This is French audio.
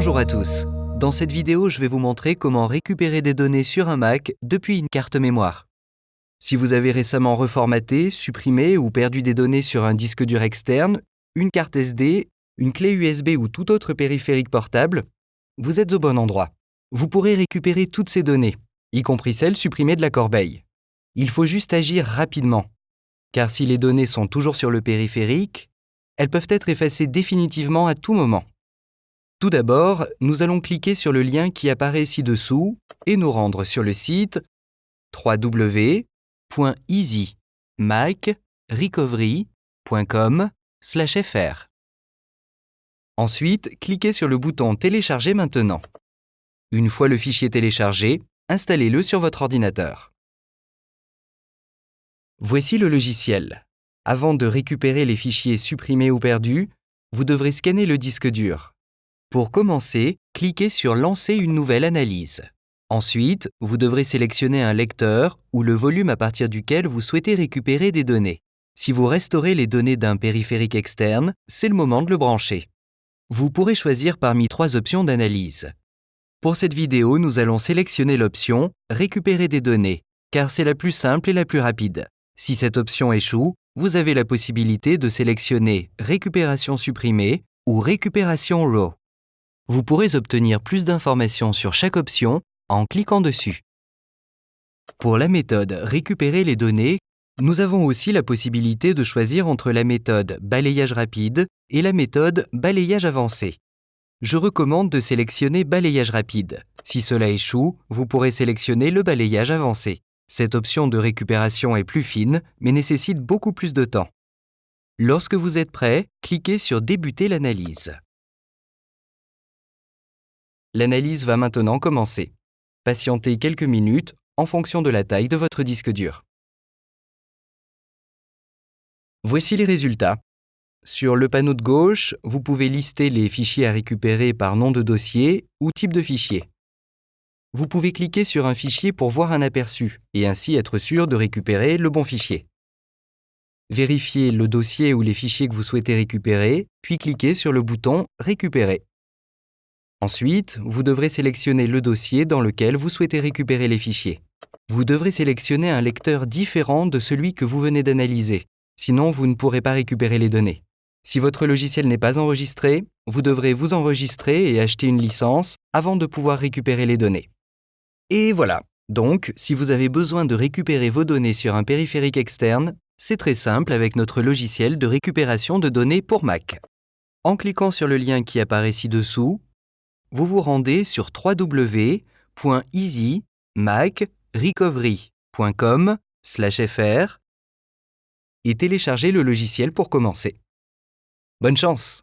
Bonjour à tous. Dans cette vidéo, je vais vous montrer comment récupérer des données sur un Mac depuis une carte mémoire. Si vous avez récemment reformaté, supprimé ou perdu des données sur un disque dur externe, une carte SD, une clé USB ou tout autre périphérique portable, vous êtes au bon endroit. Vous pourrez récupérer toutes ces données, y compris celles supprimées de la corbeille. Il faut juste agir rapidement, car si les données sont toujours sur le périphérique, elles peuvent être effacées définitivement à tout moment. Tout d'abord, nous allons cliquer sur le lien qui apparaît ci-dessous et nous rendre sur le site www.easymacrecovery.com/fr. Ensuite, cliquez sur le bouton « Télécharger maintenant ». Une fois le fichier téléchargé, installez-le sur votre ordinateur. Voici le logiciel. Avant de récupérer les fichiers supprimés ou perdus, vous devrez scanner le disque dur. Pour commencer, cliquez sur « Lancer une nouvelle analyse ». Ensuite, vous devrez sélectionner un lecteur ou le volume à partir duquel vous souhaitez récupérer des données. Si vous restaurez les données d'un périphérique externe, c'est le moment de le brancher. Vous pourrez choisir parmi 3 options d'analyse. Pour cette vidéo, nous allons sélectionner l'option « Récupérer des données » car c'est la plus simple et la plus rapide. Si cette option échoue, vous avez la possibilité de sélectionner « Récupération supprimée » ou « Récupération RAW ». Vous pourrez obtenir plus d'informations sur chaque option en cliquant dessus. Pour la méthode « Récupérer les données », nous avons aussi la possibilité de choisir entre la méthode « Balayage rapide » et la méthode « Balayage avancé ». Je recommande de sélectionner « Balayage rapide ». Si cela échoue, vous pourrez sélectionner le balayage avancé. Cette option de récupération est plus fine, mais nécessite beaucoup plus de temps. Lorsque vous êtes prêt, cliquez sur « Débuter l'analyse ». L'analyse va maintenant commencer. Patientez quelques minutes en fonction de la taille de votre disque dur. Voici les résultats. Sur le panneau de gauche, vous pouvez lister les fichiers à récupérer par nom de dossier ou type de fichier. Vous pouvez cliquer sur un fichier pour voir un aperçu et ainsi être sûr de récupérer le bon fichier. Vérifiez le dossier ou les fichiers que vous souhaitez récupérer, puis cliquez sur le bouton « Récupérer ». Ensuite, vous devrez sélectionner le dossier dans lequel vous souhaitez récupérer les fichiers. Vous devrez sélectionner un lecteur différent de celui que vous venez d'analyser, sinon vous ne pourrez pas récupérer les données. Si votre logiciel n'est pas enregistré, vous devrez vous enregistrer et acheter une licence avant de pouvoir récupérer les données. Et voilà, donc si vous avez besoin de récupérer vos données sur un périphérique externe, c'est très simple avec notre logiciel de récupération de données pour Mac. En cliquant sur le lien qui apparaît ci-dessous, vous vous rendez sur www.easymacrecovery.com/fr et téléchargez le logiciel pour commencer. Bonne chance!